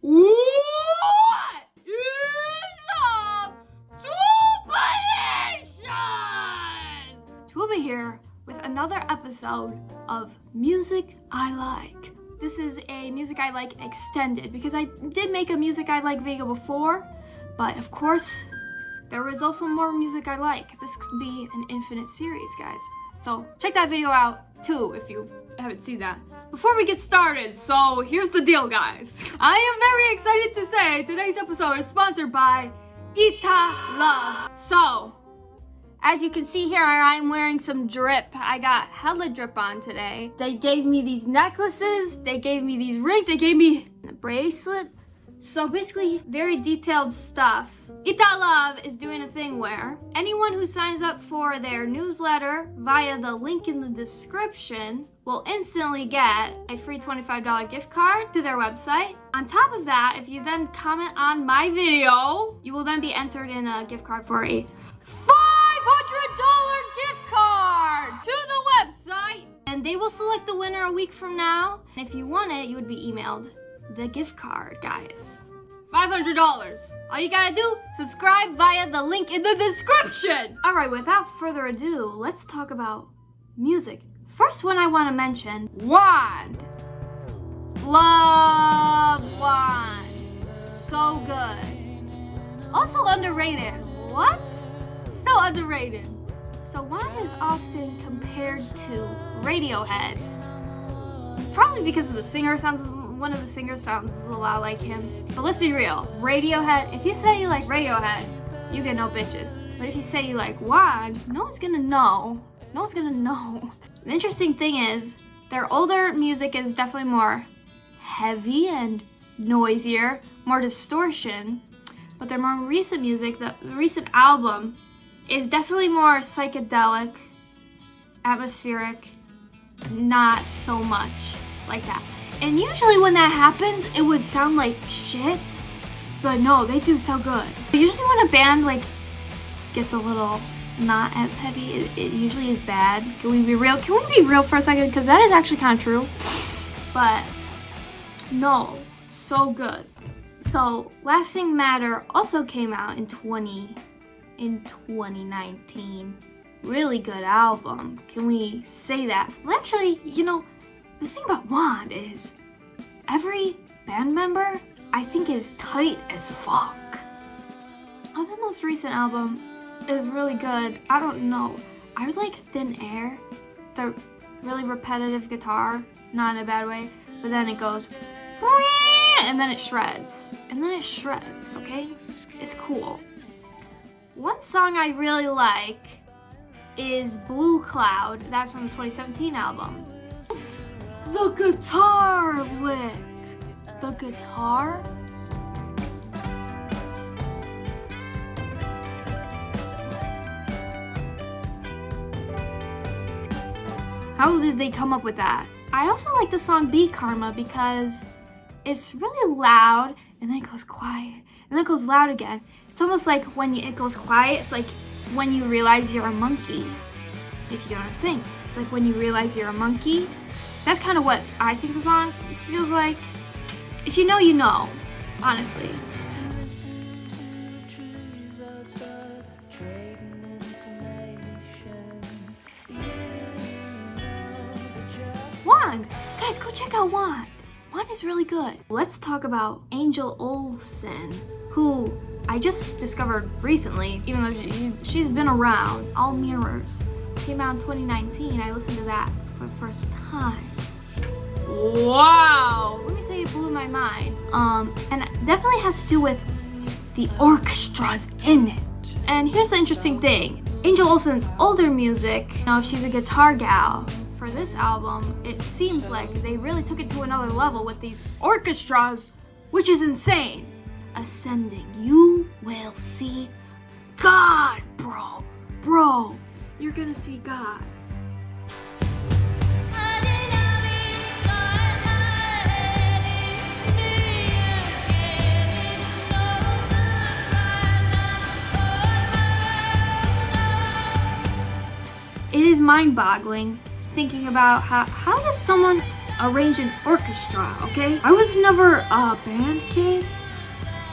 What is up, twooba nation? Twooba here with another episode of Music I Like. This is a Music I Like extended because I did make a Music I Like video before, but of course, there is also more music I like. This could be an infinite series, guys. So check that video out too if you haven't seen that. Before we get started, so here's the deal, guys. I am very excited to say today's episode is sponsored by Etah Love. So, as you can see here, I'm wearing some drip. I got hella drip on today. They gave me these necklaces, they gave me these rings, they gave me a bracelet. So basically, very detailed stuff. Etah Love is doing a thing where anyone who signs up for their newsletter via the link in the description will instantly get a free $25 gift card to their website. On top of that, if you then comment on my video, you will then be entered in a gift card for a $500 gift card to the website. And they will select the winner a week from now. And if you won it, you would be emailed the gift card, guys. $500. All you gotta do, subscribe via the link in the description. All right, without further ado, let's talk about music. First one I want to mention, Wand. Love Wand. So good. Also underrated. What? So underrated. So Wand is often compared to Radiohead. Probably because of the singer sounds. One of the singers sounds a lot like him. But let's be real. Radiohead, if you say you like Radiohead, you get no bitches. But if you say you like Wand, no one's gonna know. No one's gonna know. The interesting thing is, their older music is definitely more heavy and noisier, more distortion. But their more recent music, the recent album, is definitely more psychedelic, atmospheric, not so much like that. And usually when that happens, it would sound like shit, but no, they do so good. Usually when a band gets a little not as heavy, it usually is bad. Can we be real? Can we be real for a second? Because that is actually kind of true. But no, so good. So Laughing Matter also came out in 2019. Really good album. Can we say that? Well, actually, the thing about Wand is every band member, I think, is tight as fuck. Oh, the most recent album is really good. I don't know. I would like Thin Air. The really repetitive guitar, not in a bad way, but then it goes, and then it shreds. And then it shreds, okay? It's cool. One song I really like is Blue Cloud. That's from the 2017 album. The guitar lick. The guitar? How did they come up with that? I also like the song Be Karma because it's really loud and then it goes quiet and then it goes loud again. It's almost like when it goes quiet, it's like when you realize you're a monkey. If you know what I'm saying. It's like when you realize you're a monkey. That's kind of what I think the song feels like. If you know, you know, honestly. Wand! Guys, go check out Wand. Wand is really good. Let's talk about Angel Olsen, who I just discovered recently, even though she's been around. All Mirrors came out in 2019. I listened to that for the first time. Wow! Let me say it blew my mind. And it definitely has to do with the orchestras in it. And here's the interesting thing. Angel Olsen's older music, she's a guitar gal. For this album, it seems like they really took it to another level with these orchestras, which is insane. Ascending, you will see God, bro. Bro, you're gonna see God. It is mind-boggling thinking about how does someone arrange an orchestra, okay? I was never a band kid,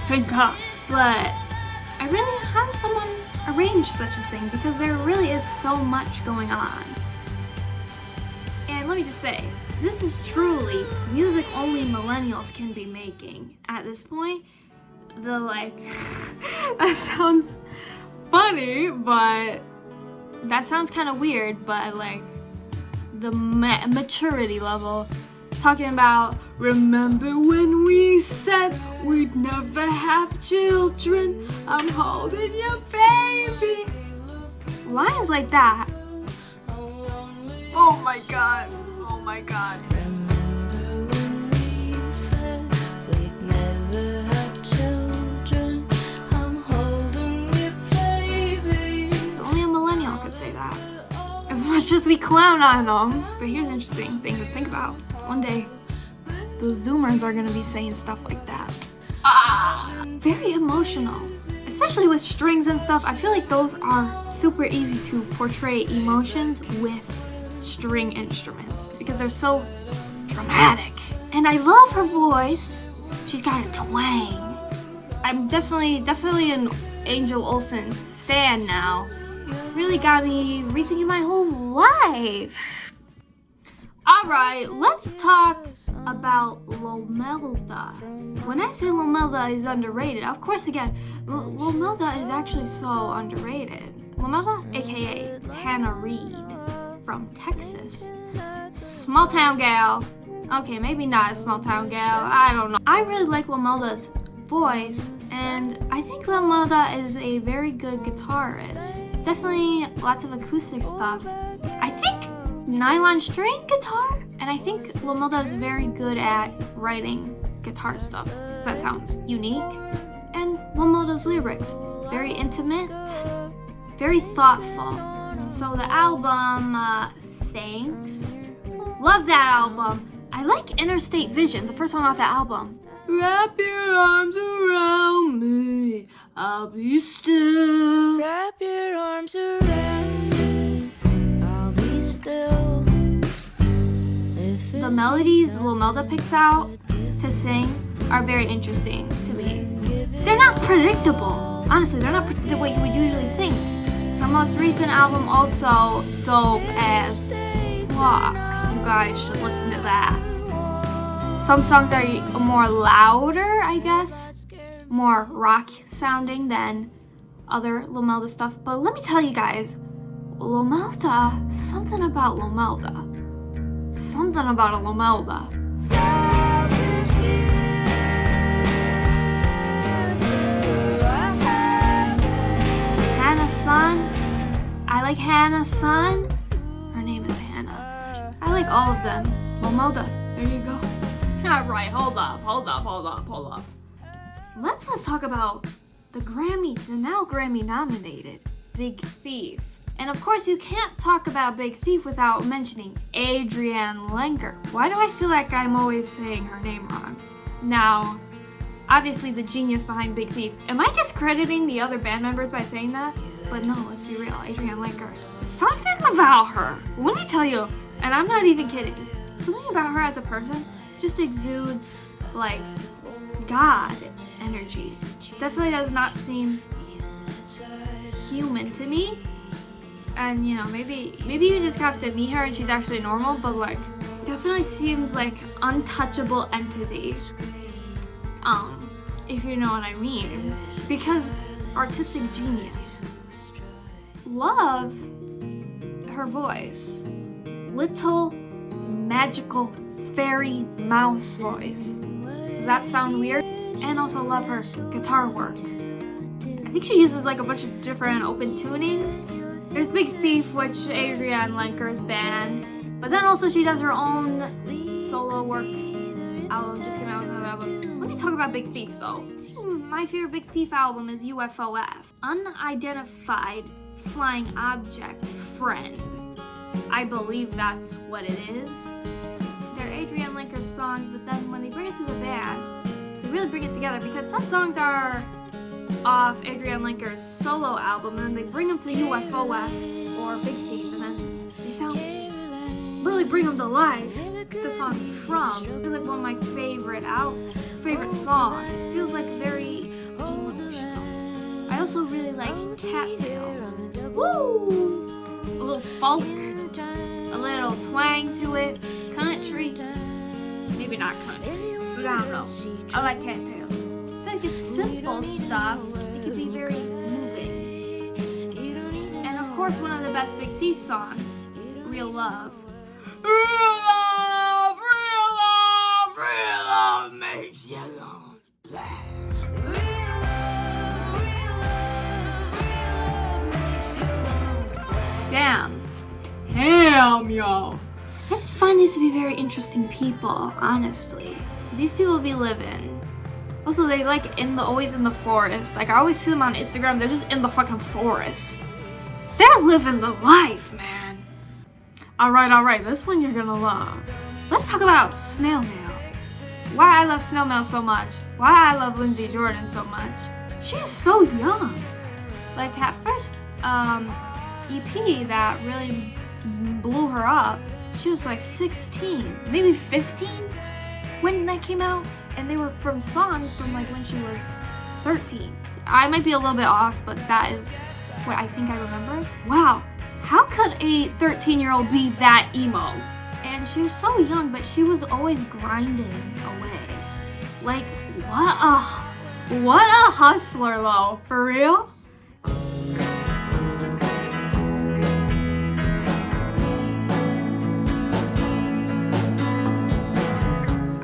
thank God, but I really have someone arrange such a thing because there really is so much going on. And let me just say, this is truly music only millennials can be making at this point. The that sounds funny, but that sounds kind of weird, but the maturity level, talking about remember when we said we'd never have children, I'm holding your baby, lines like that. Oh my god, oh my god. Say that as much as we clown on them, but here's an interesting thing to think about. One day those Zoomers are gonna be saying stuff like that. Very emotional, especially with strings and stuff. I feel like those are super easy to portray emotions with string instruments because they're so dramatic. And I love her voice. She's got a twang. I'm definitely an Angel Olsen stan now. Really got me rethinking my whole life. Alright, let's talk about Lomelda. When I say Lomelda is underrated, of course again, Lomelda is actually so underrated. Lomelda, aka Hannah Reid from Texas. Small town gal. Okay, maybe not a small town gal, I don't know. I really like Lomelda's voice, and I think Lomelda is a very good guitarist. Definitely lots of acoustic stuff. I think nylon string guitar, and I think Lomelda is very good at writing guitar stuff. That sounds unique. And Lomelda's lyrics, very intimate, very thoughtful. So the album, Thanks. Love that album. I like Interstate Vision, the first song off the album. Wrap your arms around me, I'll be still. Wrap your arms around me, I'll be still. The melodies Lomelda picks out to sing are very interesting to me. They're not predictable. Honestly, they're not what you would usually think. Her most recent album also dope as fuck. You guys should listen to that. Some songs are more louder, I guess, more rock sounding than other Lomelda stuff. But let me tell you guys, Lomelda, something about Lomelda. Something about a Lomelda. Hannah's son. I like Hannah's son. Her name is Hannah. I like all of them. Lomelda, there you go. Alright, hold up. Let's talk about the now Grammy nominated Big Thief. And of course you can't talk about Big Thief without mentioning Adrienne Lenker. Why do I feel like I'm always saying her name wrong? Now, obviously the genius behind Big Thief. Am I discrediting the other band members by saying that? But no, let's be real, Adrienne Lenker. Something about her, let me tell you, and I'm not even kidding, something about her as a person just exudes like God energy. Definitely does not seem human to me. And maybe you just have to meet her and she's actually normal, but definitely seems like untouchable entity. If you know what I mean. Because artistic genius. Love her voice. Little magical fairy mouse voice. Does that sound weird? And also love her guitar work. I think she uses a bunch of different open tunings. There's Big Thief, which Adrienne Lenker's band, but then also she does her own solo work album, just came out with another album. Let me talk about Big Thief though. My favorite Big Thief album is UFOF, Unidentified Flying Object Friend. I believe that's what it is. They're Adrienne Lenker's songs, but then when they bring it to the band, they really bring it together because some songs are off Adrienne Lenker's solo album and then they bring them to UFOF or Big Thief and then they sound really bring them to life. the song from. It feels like one of my favorite songs. It feels like very emotional. I also really like Cattails. Woo! A little folk, a little twang to it, country. Maybe not country, but I don't know. I like Cattails. I feel like it's simple stuff. It can be very moving. And of course, one of the best Big Thief songs, Real Love. Real love, real love, real love makes you lungs black. Real love, real love, real love makes you lungs black. Damn, yo. I just find these to be very interesting people, honestly. These people be living. Also, they always in the forest. Like, I always see them on Instagram, they're just in the fucking forest. They're living the life, man. Alright, this one you're gonna love. Let's talk about Snail Mail. Why I love Snail Mail so much. Why I love Lindsey Jordan so much. She is so young. Like, at first, EP that really blew her up, she was like 16, maybe 15 when that came out, and they were from songs from like when she was 13. I might be a little bit off, but that is what I think I remember. Wow, how could a 13-year-old be that emo? And she was so young, but she was always grinding away. Like, what a hustler though, for real?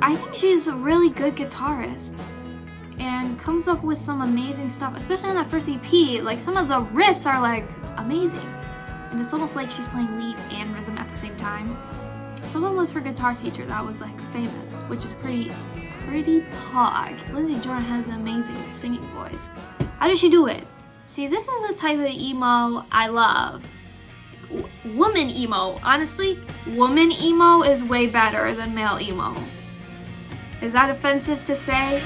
I think she's a really good guitarist and comes up with some amazing stuff, especially on that first EP. Like, some of the riffs are like amazing, and it's almost like she's playing lead and rhythm at the same time. Someone was her guitar teacher that was like famous, which is pretty pog. Lindsey Jordan has an amazing singing voice. How does she do it? See, this is a type of emo I love. Woman emo. Honestly, woman emo is way better than male emo. Is that offensive to say?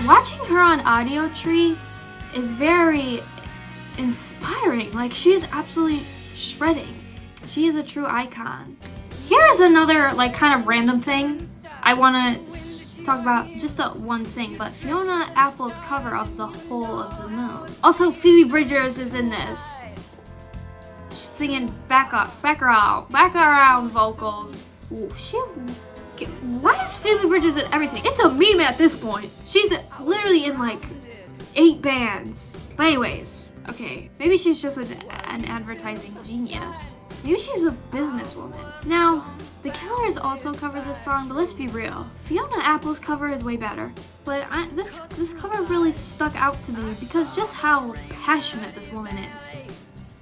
Watching her on Audio Tree is very inspiring. Like, she is absolutely shredding. She is a true icon. Here's another like kind of random thing. I want to talk about just one thing, but Fiona Apple's cover of The Hole of the Moon. Also, Phoebe Bridgers is in this. She's singing background vocals. Ooh, why is Phoebe Bridgers in everything? It's a meme at this point. She's literally in like 8 bands. But anyways, okay, maybe she's just an advertising genius. Maybe she's a businesswoman. Now, the Killers also cover this song, but let's be real. Fiona Apple's cover is way better. But this cover really stuck out to me because just how passionate this woman is.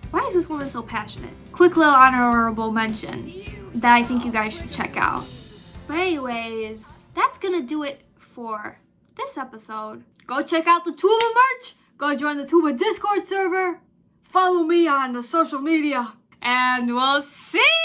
Why is this woman so passionate? Quick little honorable mention that I think you guys should check out. But anyways, that's gonna do it for this episode. Go check out the Twooba merch. Go join the Twooba Discord server. Follow me on the social media. And we'll see you!